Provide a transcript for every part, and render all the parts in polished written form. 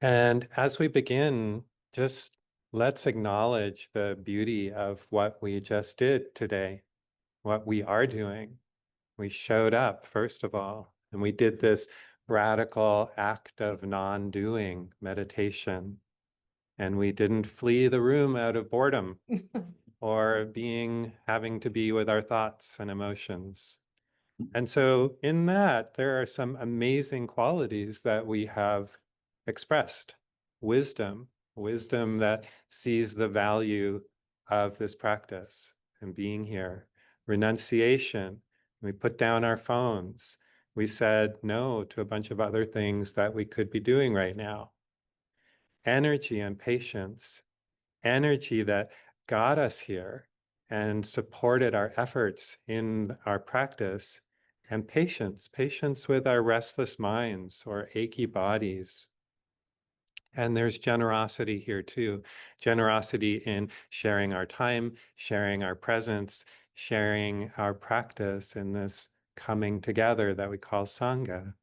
And as we begin, just let's acknowledge the beauty of what we just did today, what we are doing. We showed up, first of all, and we did this radical act of non-doing meditation. And we didn't flee the room out of boredom or having to be with our thoughts and emotions. And so in that, there are some amazing qualities that we have expressed. Wisdom that sees the value of this practice and being here. Renunciation, we put down our phones. We said no to a bunch of other things that we could be doing right now. Energy and patience, energy that got us here and supported our efforts in our practice, and patience with our restless minds or achy bodies. And there's generosity here too. Generosity in sharing our time, sharing our presence, sharing our practice in this coming together that we call sangha.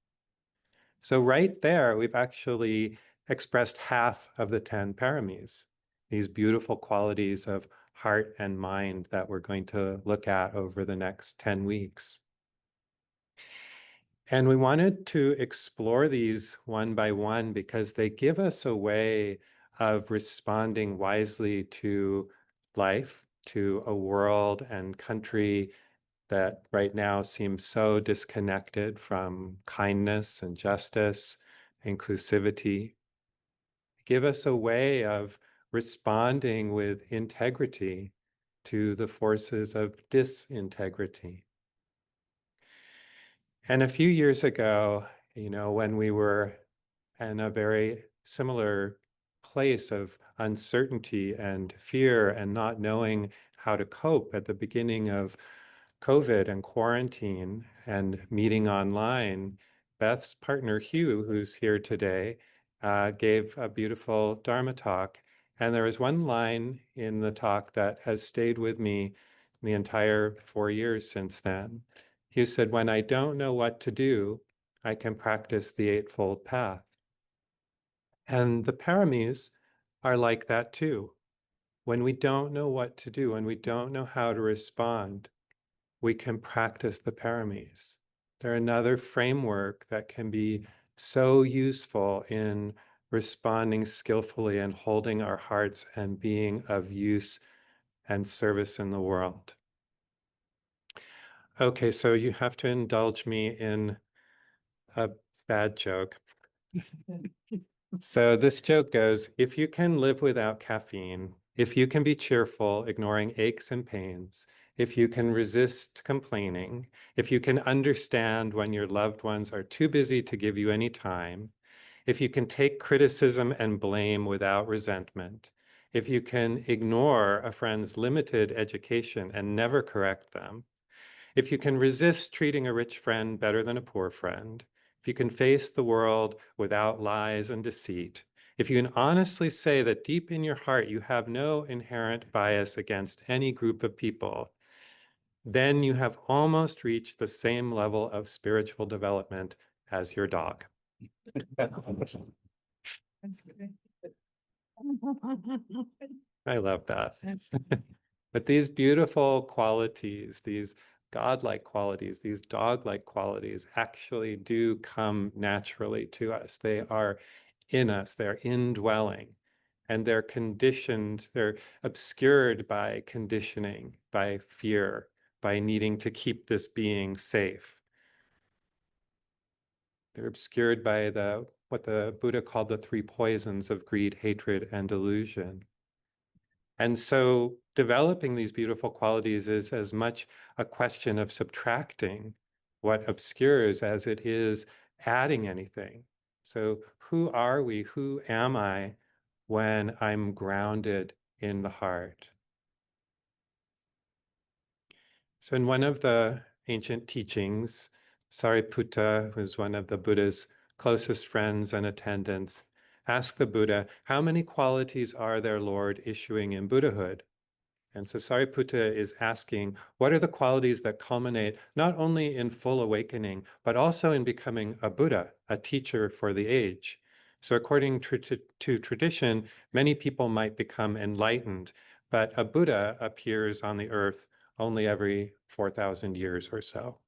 So right there, we've actually expressed half of the 10 paramis, these beautiful qualities of heart and mind that we're going to look at over the next 10 weeks. And we wanted to explore these one by one because they give us a way of responding wisely to life, to a world and country that right now seems so disconnected from kindness and justice, inclusivity. Give us a way of responding with integrity to the forces of disintegrity. And a few years ago, when we were in a very similar place of uncertainty and fear and not knowing how to cope at the beginning of COVID and quarantine and meeting online, Beth's partner, Hugh, who's here today, gave a beautiful Dharma talk. And there was one line in the talk that has stayed with me the entire 4 years since then. Hugh said, "When I don't know what to do, I can practice the Eightfold Path." And the paramis are like that too. When we don't know what to do, when we don't know how to respond, we can practice the paramis. They're another framework that can be so useful in responding skillfully and holding our hearts and being of use and service in the world. Okay, so you have to indulge me in a bad joke. So this joke goes, if you can live without caffeine, if you can be cheerful, ignoring aches and pains, if you can resist complaining, if you can understand when your loved ones are too busy to give you any time, if you can take criticism and blame without resentment, if you can ignore a friend's limited education and never correct them, if you can resist treating a rich friend better than a poor friend, if you can face the world without lies and deceit, if you can honestly say that deep in your heart you have no inherent bias against any group of people, then you have almost reached the same level of spiritual development as your dog. That's great. I love that. But these beautiful qualities, these godlike qualities, these dog-like qualities actually do come naturally to us. They are in us, they're indwelling, and they're conditioned, they're obscured by conditioning, by fear, by needing to keep this being safe. They're obscured by what the Buddha called the three poisons of greed, hatred, and delusion. And so developing these beautiful qualities is as much a question of subtracting what obscures as it is adding anything. So who are we? Who am I when I'm grounded in the heart? So in one of the ancient teachings, Sariputta, who was one of the Buddha's closest friends and attendants, asked the Buddha, how many qualities are there, Lord, issuing in Buddhahood? And so Sariputta is asking, what are the qualities that culminate not only in full awakening, but also in becoming a Buddha, a teacher for the age? So according to tradition, many people might become enlightened, but a Buddha appears on the earth only every 4,000 years or so.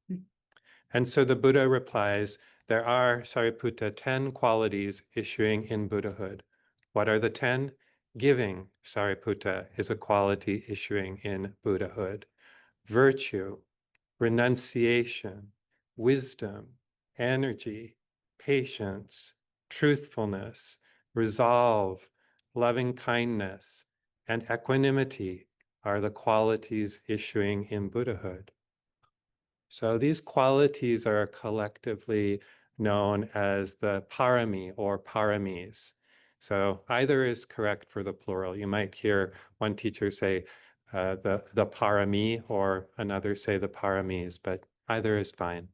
And so the Buddha replies, there are, Sariputta, 10 qualities issuing in Buddhahood. What are the 10? Giving, Sariputta, is a quality issuing in Buddhahood. Virtue, renunciation, wisdom, energy, patience, truthfulness, resolve, loving kindness, and equanimity are the qualities issuing in Buddhahood. So these qualities are collectively known as the parami or paramis. So either is correct for the plural. You might hear one teacher say the parami or another say the paramis, but either is fine.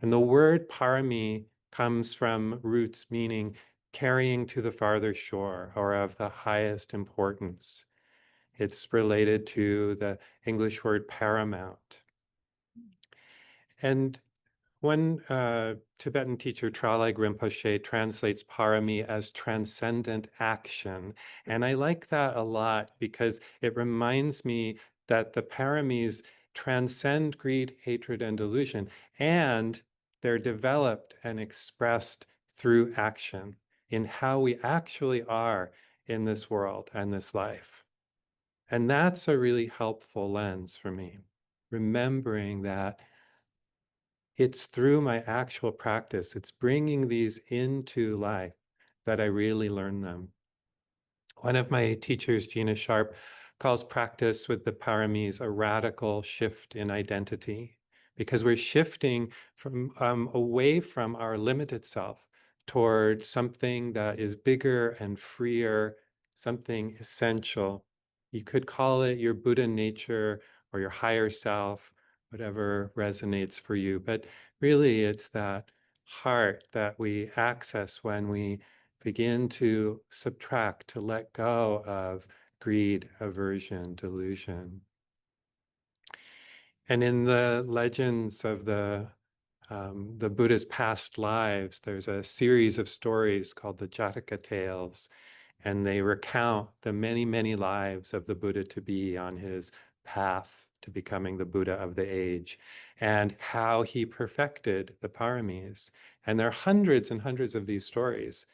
And the word parami comes from roots meaning carrying to the farther shore or of the highest importance. It's related to the English word paramount. And one Tibetan teacher, Tralag Rinpoche, translates parami as transcendent action. And I like that a lot because it reminds me that the paramis transcend greed, hatred, and delusion, and they're developed and expressed through action in how we actually are in this world and this life. And that's a really helpful lens for me, remembering that it's through my actual practice, it's bringing these into life that I really learn them. One of my teachers, Gina Sharp, calls practice with the paramis a radical shift in identity because we're shifting from away from our limited self toward something that is bigger and freer, something essential. You could call it your Buddha nature or your higher self, whatever resonates for you. But really, it's that heart that we access when we begin to subtract, to let go of greed, aversion, delusion. And in the legends of the Buddha's past lives, there's a series of stories called the Jataka tales, and they recount the many, many lives of the Buddha to be on his path to becoming the Buddha of the age, and how he perfected the paramis. And there are hundreds and hundreds of these stories.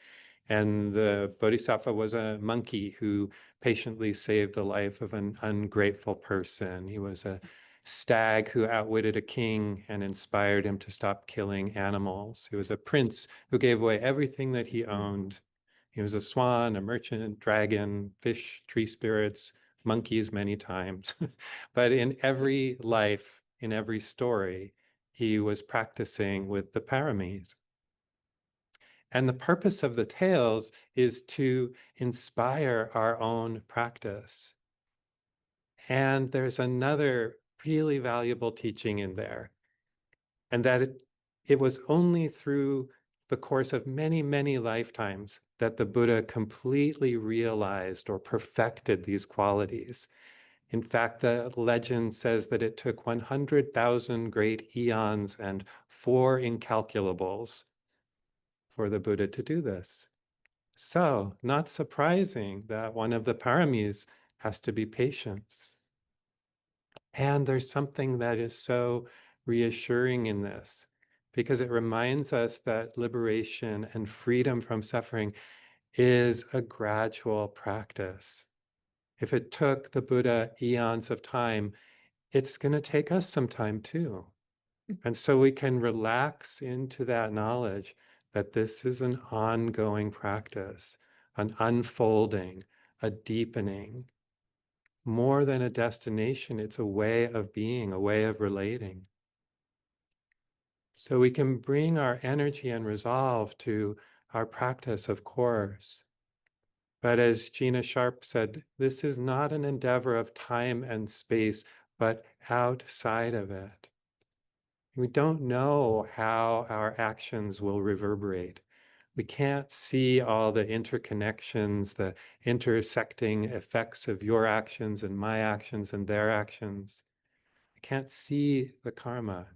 And the Bodhisattva was a monkey who patiently saved the life of an ungrateful person. He was a stag who outwitted a king and inspired him to stop killing animals. He was a prince who gave away everything that he owned. He was a swan, a merchant, dragon, fish, tree spirits, monkeys many times. But in every life, in every story, he was practicing with the paramis. And the purpose of the tales is to inspire our own practice. And there's another really valuable teaching in there, and that it was only through the course of many, many lifetimes that the Buddha completely realized or perfected these qualities. In fact, the legend says that it took 100,000 great eons and 4 incalculables for the Buddha to do this. So, not surprising that one of the paramis has to be patience. And there's something that is so reassuring in this because it reminds us that liberation and freedom from suffering is a gradual practice. If it took the Buddha eons of time, it's going to take us some time too. And so we can relax into that knowledge that this is an ongoing practice, an unfolding, a deepening. More than a destination, it's a way of being, a way of relating. So we can bring our energy and resolve to our practice, of course. But as Gina Sharp said, this is not an endeavor of time and space, but outside of it. We don't know how our actions will reverberate. We can't see all the interconnections, the intersecting effects of your actions and my actions and their actions. We can't see the karma,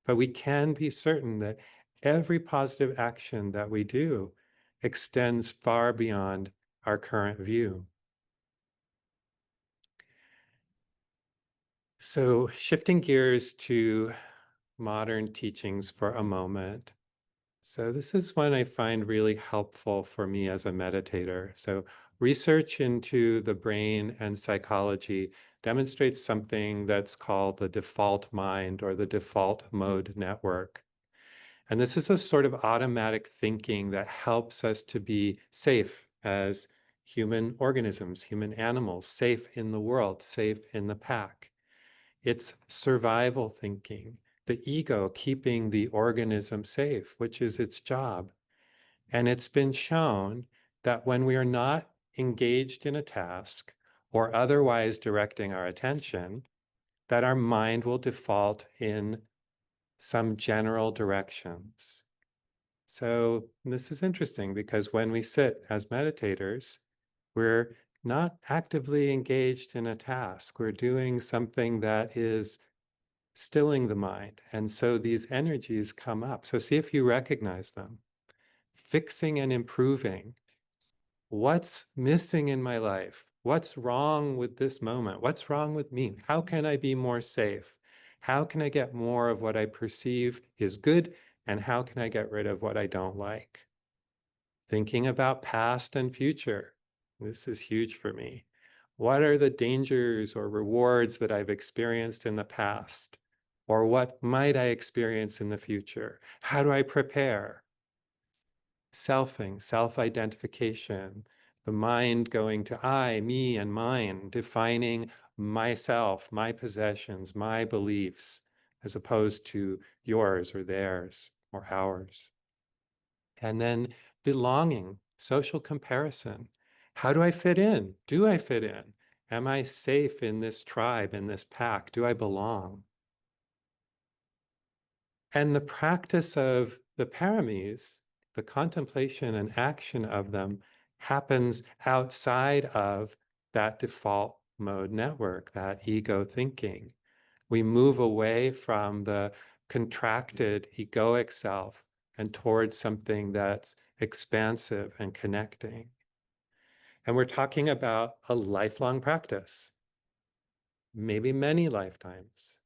but we can be certain that every positive action that we do extends far beyond our current view. So, shifting gears to modern teachings for a moment. So, this is one I find really helpful for me as a meditator. So, research into the brain and psychology demonstrates something that's called the default mind or the default mode network. And this is a sort of automatic thinking that helps us to be safe as human organisms, human animals, safe in the world, safe in the pack. It's survival thinking, the ego keeping the organism safe, which is its job. And it's been shown that when we are not engaged in a task or otherwise directing our attention, that our mind will default in some general directions. So this is interesting because when we sit as meditators, we're not actively engaged in a task. We're doing something that is stilling the mind. And so these energies come up. So see if you recognize them. Fixing and improving. What's missing in my life? What's wrong with this moment? What's wrong with me? How can I be more safe? How can I get more of what I perceive is good? And how can I get rid of what I don't like? Thinking about past and future. This is huge for me. What are the dangers or rewards that I've experienced in the past? Or what might I experience in the future? How do I prepare? Selfing, self-identification, the mind going to I, me, and mine, defining myself, my possessions, my beliefs, as opposed to yours or theirs or ours. And then belonging, social comparison. How do I fit in? Do I fit in? Am I safe in this tribe, in this pack? Do I belong? And the practice of the paramis, the contemplation and action of them, happens outside of that default mode network, that ego thinking. We move away from the contracted egoic self and towards something that's expansive and connecting. And we're talking about a lifelong practice, maybe many lifetimes.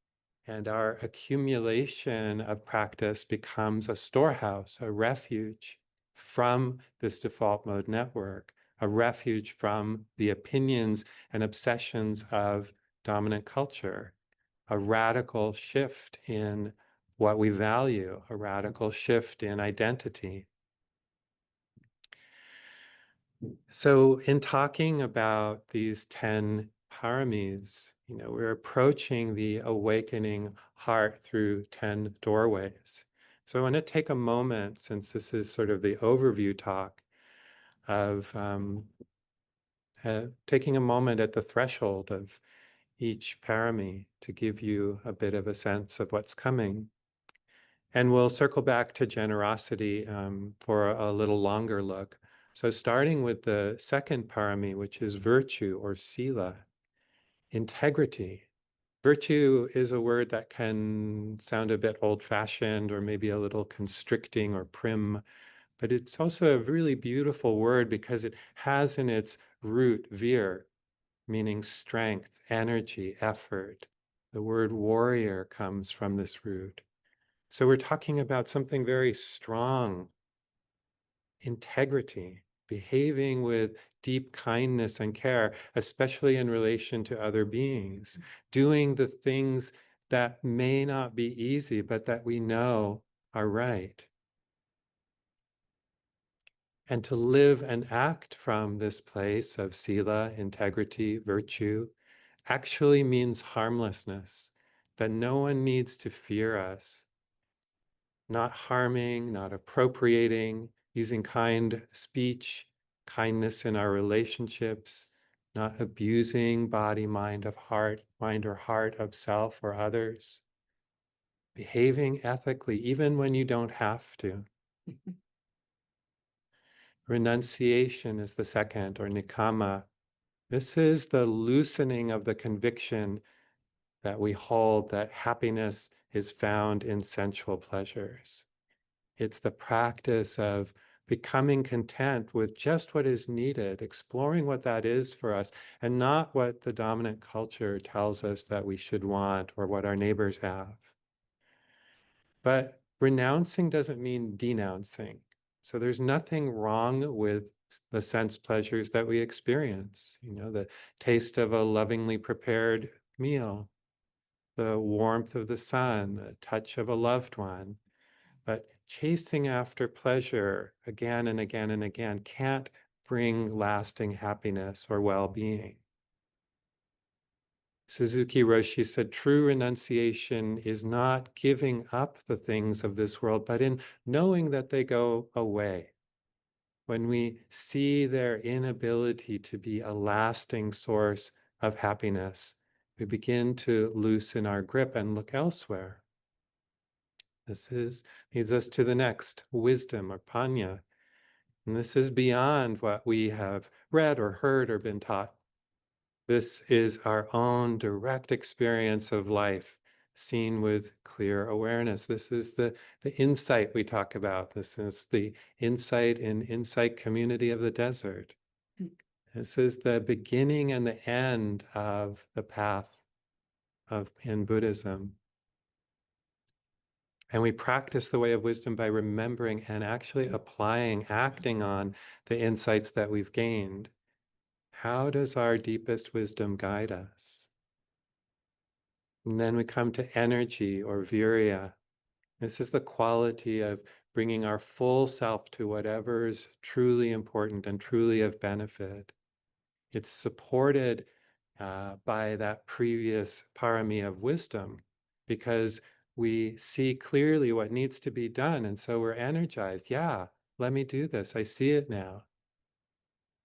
And our accumulation of practice becomes a storehouse, a refuge from this default mode network, a refuge from the opinions and obsessions of dominant culture, a radical shift in what we value, a radical shift in identity. So in talking about these 10 paramis, we're approaching the awakening heart through 10 doorways. So I want to take a moment, since this is sort of the overview talk, of taking a moment at the threshold of each parami to give you a bit of a sense of what's coming. And we'll circle back to generosity for a little longer look. So starting with the second parami, which is virtue or sila, integrity. Virtue is a word that can sound a bit old-fashioned or maybe a little constricting or prim, but it's also a really beautiful word because it has in its root vir, meaning strength, energy, effort. The word warrior comes from this root. So we're talking about something very strong, integrity, behaving with deep kindness and care, especially in relation to other beings, doing the things that may not be easy, but that we know are right. And to live and act from this place of sila, integrity, virtue, actually means harmlessness, that no one needs to fear us. Not harming, not appropriating, using kind speech, kindness in our relationships, not abusing body, mind or heart of self or others, behaving ethically, even when you don't have to. Renunciation is the second, or nikama. This is the loosening of the conviction that we hold that happiness is found in sensual pleasures. It's the practice of becoming content with just what is needed, exploring what that is for us, and not what the dominant culture tells us that we should want or what our neighbors have. But renouncing doesn't mean denouncing. So there's nothing wrong with the sense pleasures that we experience, the taste of a lovingly prepared meal, the warmth of the sun, the touch of a loved one. But chasing after pleasure again and again and again can't bring lasting happiness or well-being. Suzuki Roshi said, true renunciation is not giving up the things of this world, but in knowing that they go away. When we see their inability to be a lasting source of happiness, we begin to loosen our grip and look elsewhere. This leads us to the next, wisdom or panya. And this is beyond what we have read or heard or been taught. This is our own direct experience of life, seen with clear awareness. This is the insight we talk about. This is the insight in Insight Community of the Desert. This is the beginning and the end of the path in Buddhism. And we practice the way of wisdom by remembering and actually applying, acting on the insights that we've gained. How does our deepest wisdom guide us? And then we come to energy or virya. This is the quality of bringing our full self to whatever's truly important and truly of benefit. It's supported by that previous parami of wisdom because we see clearly what needs to be done. And so we're energized. Yeah, let me do this. I see it now.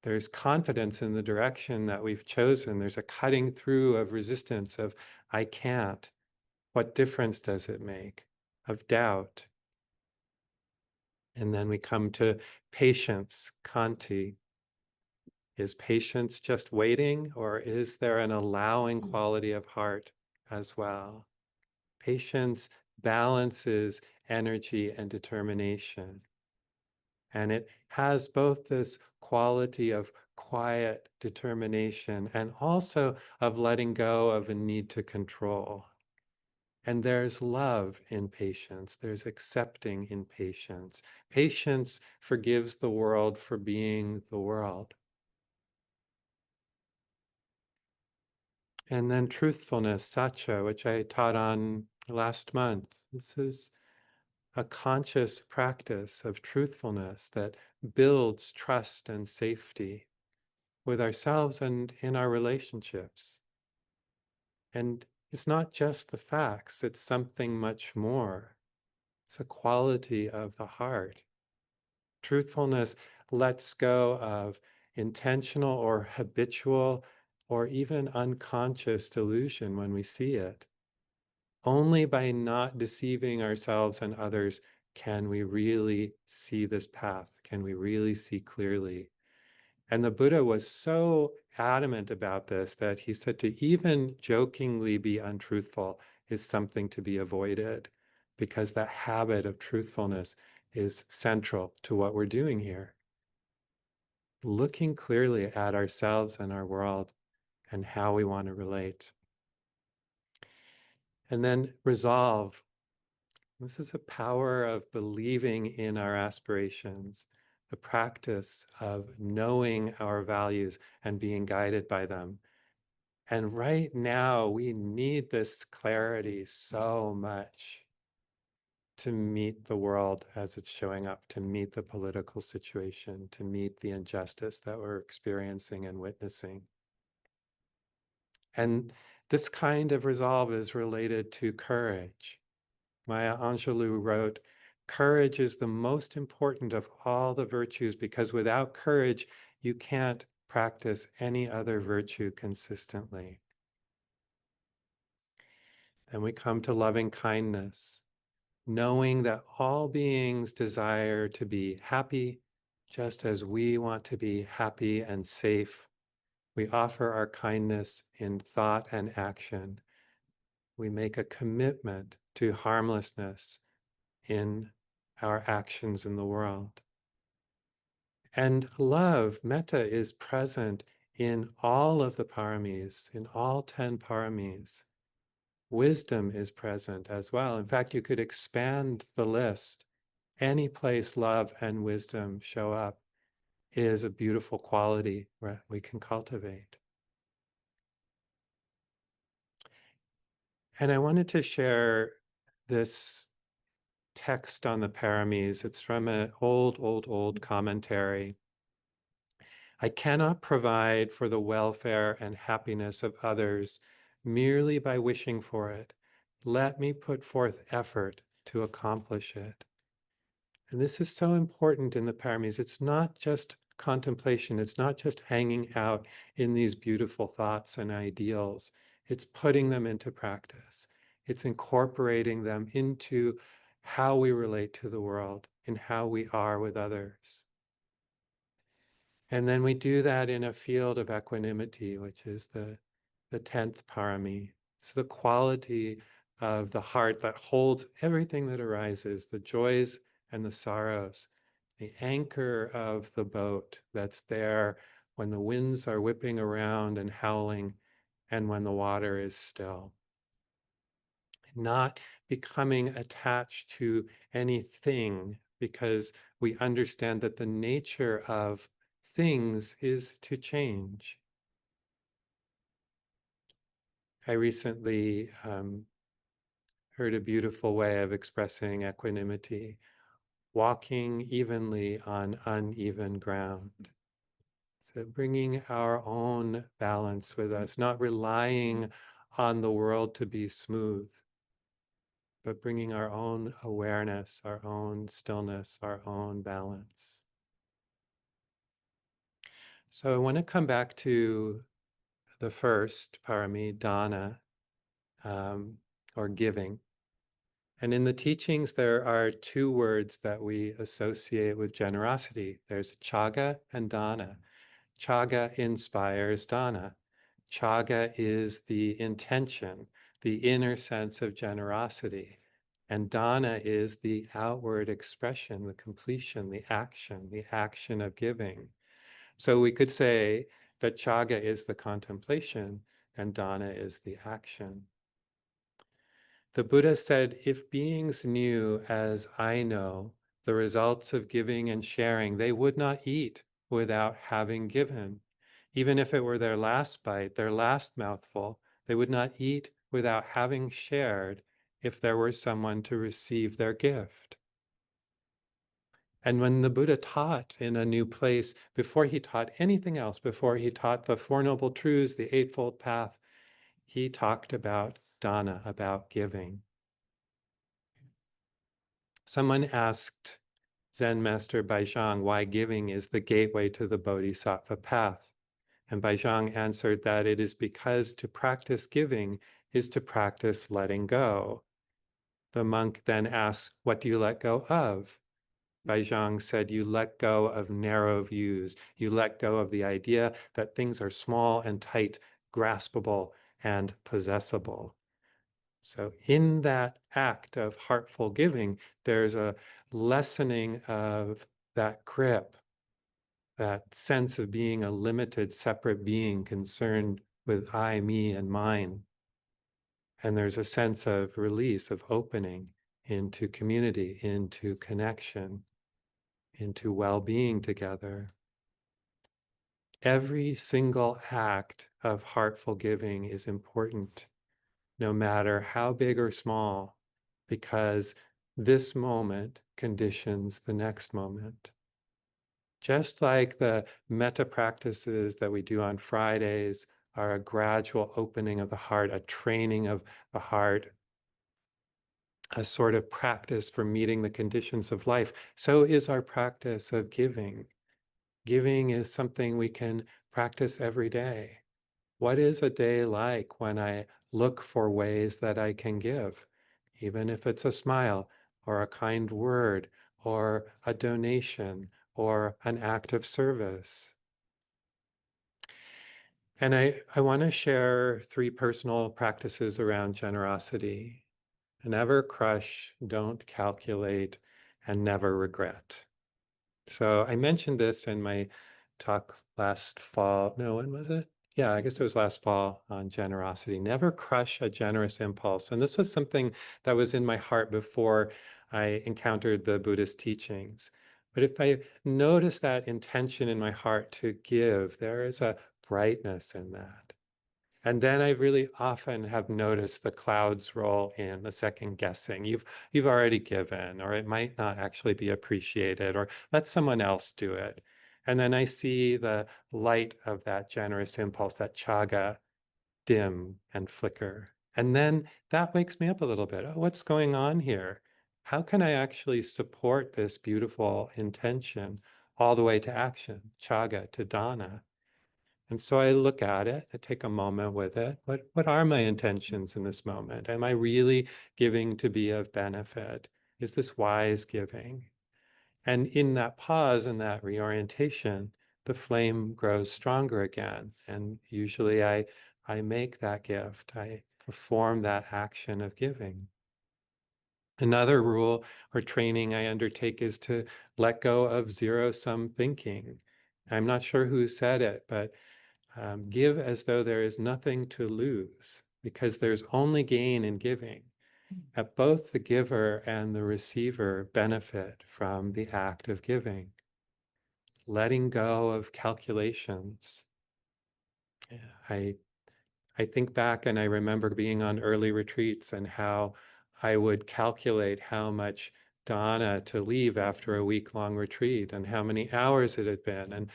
There's confidence in the direction that we've chosen. There's a cutting through of resistance of, I can't. What difference does it make? Of doubt. And then we come to patience, khanti. Is patience just waiting, or is there an allowing quality of heart as well? Patience balances energy and determination. And it has both this quality of quiet determination and also of letting go of a need to control. And there's love in patience. There's accepting in patience. Patience forgives the world for being the world. And then truthfulness, satya, which I taught on last month. This is a conscious practice of truthfulness that builds trust and safety with ourselves and in our relationships. And it's not just the facts, it's something much more. It's a quality of the heart. Truthfulness lets go of intentional or habitual or even unconscious delusion when we see it. Only by not deceiving ourselves and others can we really see this path, can we really see clearly. And the Buddha was so adamant about this that he said to even jokingly be untruthful is something to be avoided, because that habit of truthfulness is central to what we're doing here. Looking clearly at ourselves and our world and how we want to relate. And then resolve. This is a power of believing in our aspirations, the practice of knowing our values and being guided by them. And right now, we need this clarity so much to meet the world as it's showing up, to meet the political situation, to meet the injustice that we're experiencing and witnessing. And this kind of resolve is related to courage. Maya Angelou wrote, courage is the most important of all the virtues because without courage, you can't practice any other virtue consistently. Then we come to loving kindness, knowing that all beings desire to be happy, just as we want to be happy and safe. We offer our kindness in thought and action. We make a commitment to harmlessness in our actions in the world. And love, metta, is present in all of the paramis, in all 10 paramis. Wisdom is present as well. In fact, you could expand the list. Any place love and wisdom show up is a beautiful quality where we can cultivate. And I wanted to share this text on the Paramis. It's from an old commentary. I cannot provide for the welfare and happiness of others merely by wishing for it. Let me put forth effort to accomplish it. And this is so important in the Paramis. It's not just contemplation. It's not just hanging out in these beautiful thoughts and ideals. It's putting them into practice. It's incorporating them into how we relate to the world and how we are with others. And then we do that in a field of equanimity, which is the 10th parami. It's the quality of the heart that holds everything that arises, the joys and the sorrows, the anchor of the boat that's there when the winds are whipping around and howling and when the water is still. Not becoming attached to anything because we understand that the nature of things is to change. I recently heard a beautiful way of expressing equanimity, walking evenly on uneven ground. So bringing our own balance with us, not relying on the world to be smooth, but bringing our own awareness, our own stillness, our own balance. So I want to come back to the first parami, dana, or giving. And in the teachings, there are two words that we associate with generosity. There's chaga and dana. Chaga inspires dana. Chaga is the intention, the inner sense of generosity. And dana is the outward expression, the completion, the action of giving. So we could say that chaga is the contemplation and dana is the action. The Buddha said, if beings knew as I know the results of giving and sharing, they would not eat without having given. Even if it were their last bite, their last mouthful, they would not eat without having shared if there were someone to receive their gift. And when the Buddha taught in a new place, before he taught anything else, before he taught the Four Noble Truths, the Eightfold Path, he talked about dana, about giving. Someone asked Zen Master Baizhang why giving is the gateway to the Bodhisattva path. And Baizhang answered that it is because to practice giving is to practice letting go. The monk then asked, what do you let go of? Baizhang said, you let go of narrow views. You let go of the idea that things are small and tight, graspable and possessible. So in that act of heartful giving, there's a lessening of that grip, that sense of being a limited, separate being concerned with I, me, and mine. And there's a sense of release, of opening into community, into connection, into well-being together. Every single act of heartful giving is important, no matter how big or small, because this moment conditions the next moment. Just like the metta practices that we do on Fridays are a gradual opening of the heart, a training of the heart, a sort of practice for meeting the conditions of life, so is our practice of giving. Giving is something we can practice every day. What is a day like when I look for ways that I can give, even if it's a smile or a kind word or a donation or an act of service? And I want to share 3 personal practices around generosity. Never crush, don't calculate, and never regret. So I mentioned this in my talk last fall. No, when was it? Yeah, I guess it was last fall on generosity. Never crush a generous impulse. And this was something that was in my heart before I encountered the Buddhist teachings. But if I notice that intention in my heart to give, there is a brightness in that. And then I really often have noticed the clouds roll in, the second guessing. You've already given, or it might not actually be appreciated, or let someone else do it. And then I see the light of that generous impulse, that chaga, dim and flicker. And then that wakes me up a little bit. Oh, what's going on here? How can I actually support this beautiful intention all the way to action, chaga, to dana? And so I look at it, I take a moment with it. What are my intentions in this moment? Am I really giving to be of benefit? Is this wise giving? And in that pause and that reorientation, the flame grows stronger again. And usually I make that gift. I perform that action of giving. Another rule or training I undertake is to let go of zero-sum thinking. I'm not sure who said it, but give as though there is nothing to lose, because there's only gain in giving. Both the giver and the receiver benefit from the act of giving. Letting go of calculations. Yeah, I think back and I remember being on early retreats and how I would calculate how much dana to leave after a week-long retreat and how many hours it had been. And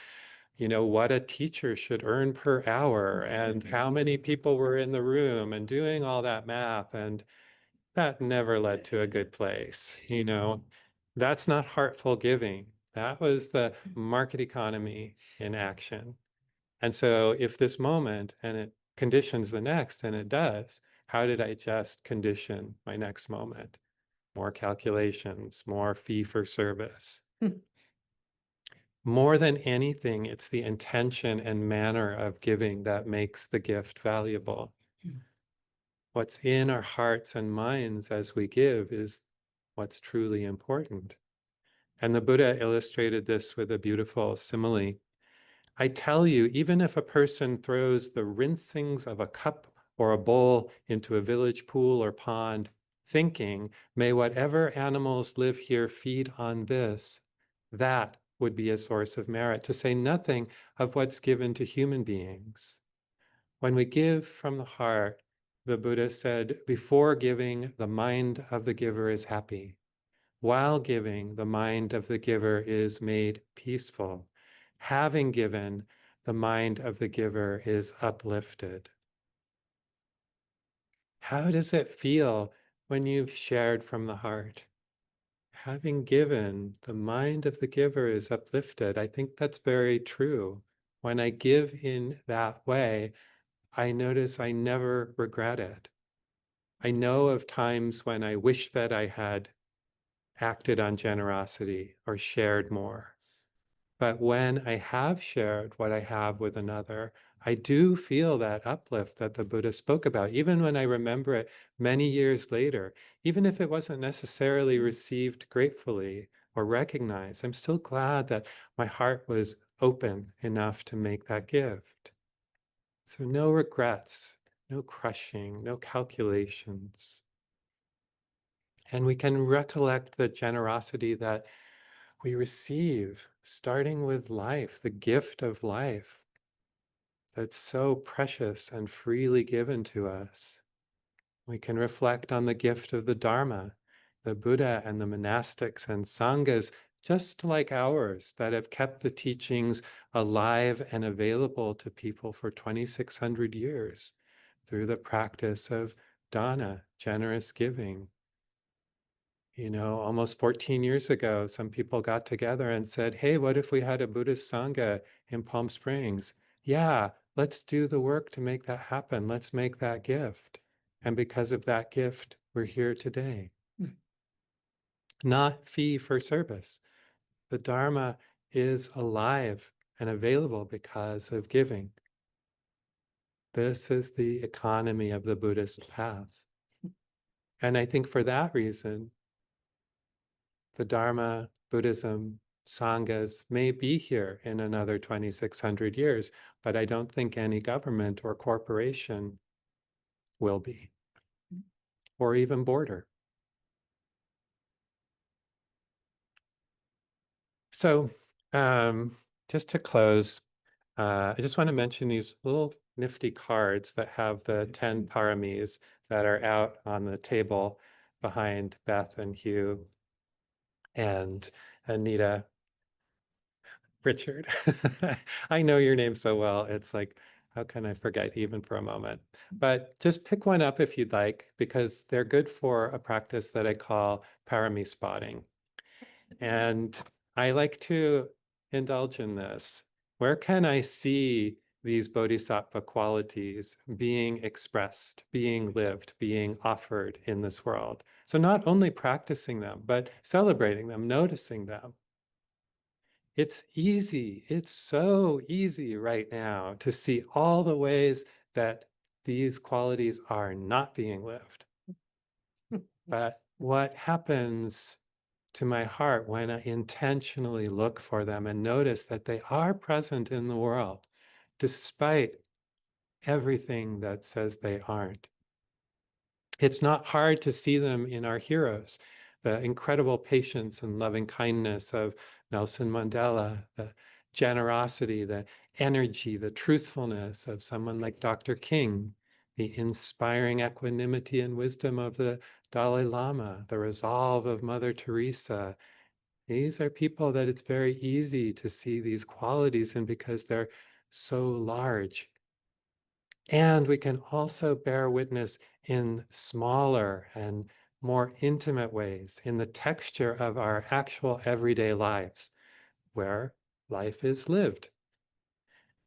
what a teacher should earn per hour and how many people were in the room and doing all that math. And that never led to a good place. That's not heartful giving. That was the market economy in action. And so if this moment and it conditions the next, and it does, how did I just condition my next moment? More calculations, more fee for service. More than anything, it's the intention and manner of giving that makes the gift valuable. What's in our hearts and minds as we give is what's truly important. And the Buddha illustrated this with a beautiful simile. I tell you, even if a person throws the rinsings of a cup or a bowl into a village pool or pond, thinking, may whatever animals live here feed on this, that would be a source of merit, to say nothing of what's given to human beings. When we give from the heart, the Buddha said, before giving, the mind of the giver is happy. While giving, the mind of the giver is made peaceful. Having given, the mind of the giver is uplifted. How does it feel when you've shared from the heart? Having given, the mind of the giver is uplifted. I think that's very true. When I give in that way, I notice I never regret it. I know of times when I wish that I had acted on generosity or shared more. But when I have shared what I have with another, I do feel that uplift that the Buddha spoke about, even when I remember it many years later, even if it wasn't necessarily received gratefully or recognized. I'm still glad that my heart was open enough to make that gift. So no regrets, no crushing, no calculations. And we can recollect the generosity that we receive, starting with life, the gift of life that's so precious and freely given to us. We can reflect on the gift of the Dharma, the Buddha and the monastics and sanghas, just like ours, that have kept the teachings alive and available to people for 2,600 years through the practice of dana, generous giving. Almost 14 years ago, some people got together and said, hey, what if we had a Buddhist Sangha in Palm Springs? Yeah, let's do the work to make that happen. Let's make that gift. And because of that gift, we're here today. Not fee for service. The Dharma is alive and available because of giving. This is the economy of the Buddhist path. And I think for that reason, the Dharma, Buddhism, sanghas may be here in another 2,600 years, but I don't think any government or corporation will be, or even border. So just to close, I just want to mention these little nifty cards that have the 10 paramis that are out on the table behind Beth and Hugh and Anita. Richard, I know your name so well. It's like, how can I forget even for a moment? But just pick one up if you'd like, because they're good for a practice that I call Paramis spotting. And I like to indulge in this. Where can I see these bodhisattva qualities being expressed, being lived, being offered in this world? So not only practicing them, but celebrating them, noticing them. It's easy. It's so easy right now to see all the ways that these qualities are not being lived. But what happens to my heart when I intentionally look for them and notice that they are present in the world, despite everything that says they aren't? It's not hard to see them in our heroes, the incredible patience and loving kindness of Nelson Mandela, the generosity, the energy, the truthfulness of someone like Dr. King, the inspiring equanimity and wisdom of the Dalai Lama, the resolve of Mother Teresa. These are people that it's very easy to see these qualities in because they're so large. And we can also bear witness in smaller and more intimate ways in the texture of our actual everyday lives, where life is lived.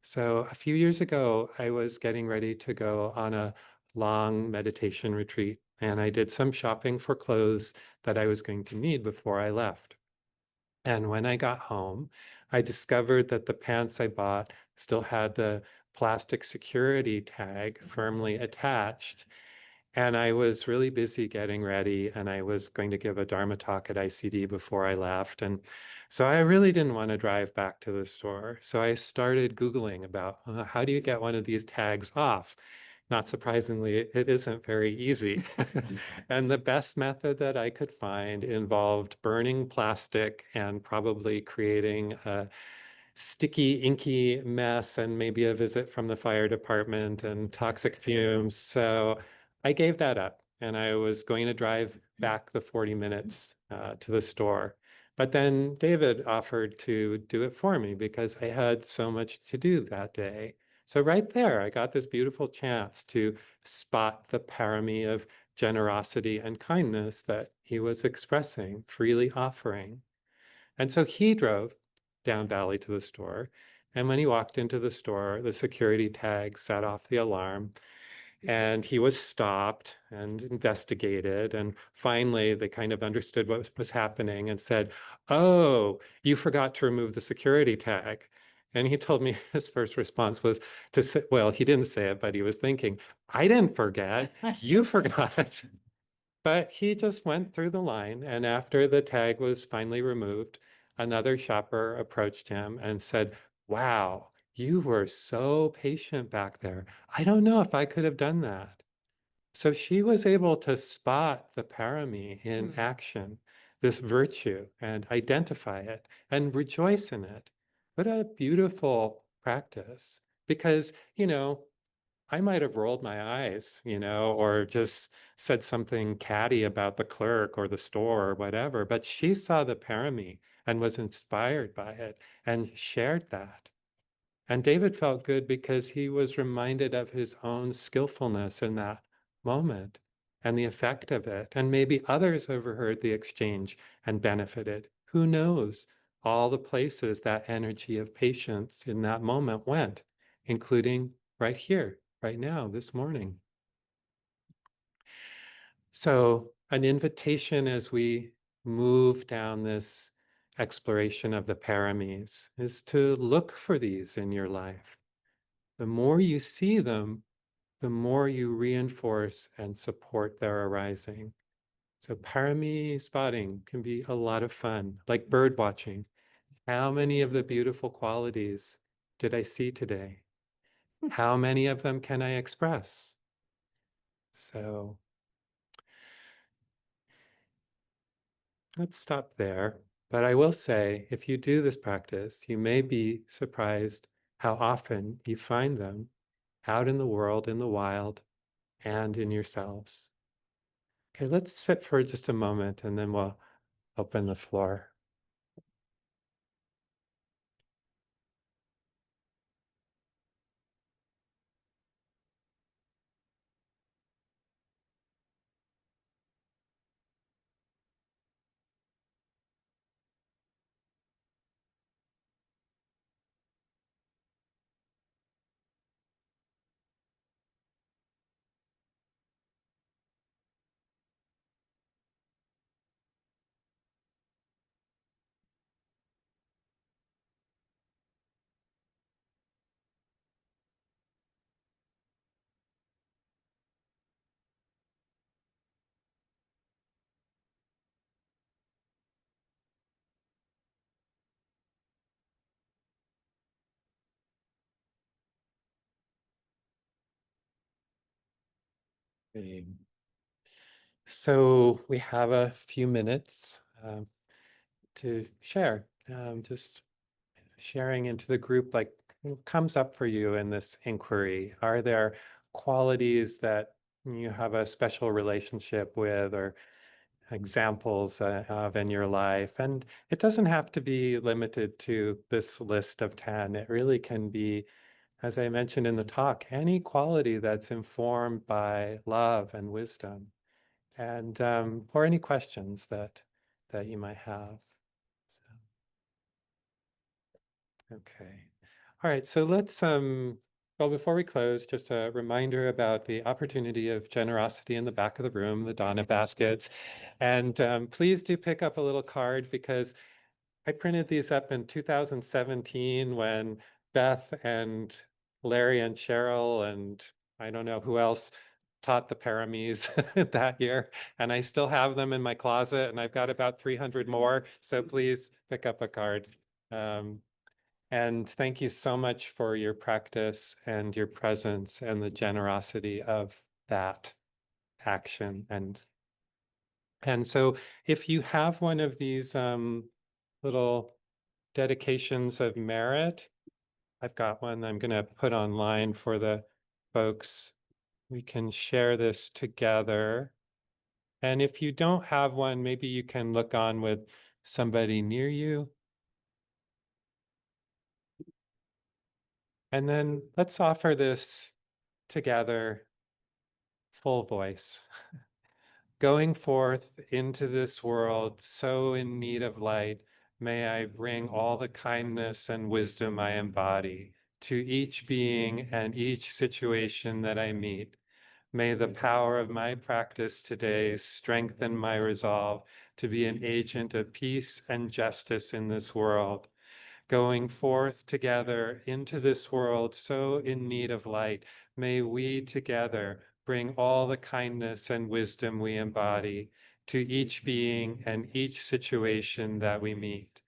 So a few years ago, I was getting ready to go on a long meditation retreat, and I did some shopping for clothes that I was going to need before I left. And when I got home, I discovered that the pants I bought still had the plastic security tag firmly attached. And I was really busy getting ready, and I was going to give a Dharma talk at ICD before I left. And so I really didn't want to drive back to the store. So I started Googling about how do you get one of these tags off? Not surprisingly, it isn't very easy. And the best method that I could find involved burning plastic and probably creating a sticky, inky mess and maybe a visit from the fire department and toxic fumes. So I gave that up, and I was going to drive back the 40 minutes to the store. But then David offered to do it for me because I had so much to do that day. So right there, I got this beautiful chance to spot the parami of generosity and kindness that he was expressing, freely offering. And so he drove down Valley to the store. And when he walked into the store, the security tag set off the alarm, and he was stopped and investigated. And finally, they kind of understood what was happening and said, "Oh, you forgot to remove the security tag." And he told me his first response was to say, well, he didn't say it, but he was thinking, "I didn't forget, you forgot." But he just went through the line. And after the tag was finally removed, another shopper approached him and said, "Wow, you were so patient back there. I don't know if I could have done that." So she was able to spot the parami in action, this virtue, and identify it and rejoice in it. What a beautiful practice. Because, I might have rolled my eyes, or just said something catty about the clerk or the store or whatever, but she saw the parami and was inspired by it and shared that. And David felt good because he was reminded of his own skillfulness in that moment and the effect of it. And maybe others overheard the exchange and benefited. Who knows? All the places that energy of patience in that moment went, including right here, right now, this morning. So, an invitation as we move down this exploration of the paramis is to look for these in your life. The more you see them, the more you reinforce and support their arising. So parami spotting can be a lot of fun, like bird watching. How many of the beautiful qualities did I see today? How many of them can I express? So let's stop there. But I will say, if you do this practice, you may be surprised how often you find them out in the world, in the wild, and in yourselves. Okay, let's sit for just a moment and then we'll open the floor. Okay. So we have a few minutes to share, just sharing into the group, like what comes up for you in this inquiry. Are there qualities that you have a special relationship with or examples of in your life? And it doesn't have to be limited to this list of 10. It really can be, as I mentioned in the talk, any quality that's informed by love and wisdom, and or any questions that you might have. So, okay. All right, so let's well, before we close, just a reminder about the opportunity of generosity in the back of the room, the Donna baskets. And please do pick up a little card, because I printed these up in 2017 when Beth and Larry and Cheryl and I don't know who else taught the Paramis that year. And I still have them in my closet, and I've got about 300 more. So please pick up a card. And thank you so much for your practice and your presence and the generosity of that action. And so if you have one of these little dedications of merit, I've got one I'm going to put online for the folks. We can share this together. And if you don't have one, maybe you can look on with somebody near you. And then let's offer this together, full voice. Going forth into this world so in need of light, may I bring all the kindness and wisdom I embody to each being and each situation that I meet. May the power of my practice today strengthen my resolve to be an agent of peace and justice in this world. Going forth together into this world so in need of light, may we together bring all the kindness and wisdom we embody to each being and each situation that we meet.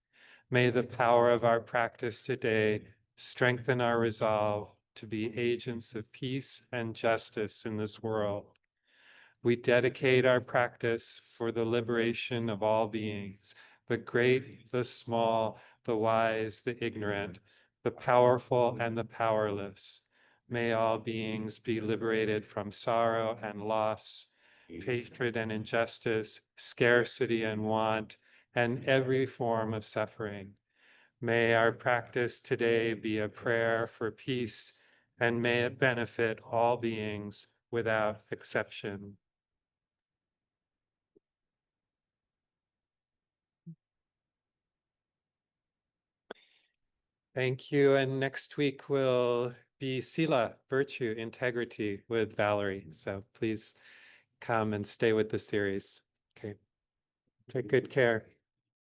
May the power of our practice today strengthen our resolve to be agents of peace and justice in this world. We dedicate our practice for the liberation of all beings, the great, the small, the wise, the ignorant, the powerful and the powerless. May all beings be liberated from sorrow and loss, hatred and injustice, scarcity and want, and every form of suffering. May our practice today be a prayer for peace, and may it benefit all beings without exception. Thank you. And next week will be Sila, Virtue, Integrity with Valerie. So please come and stay with the series. Okay. Take good care.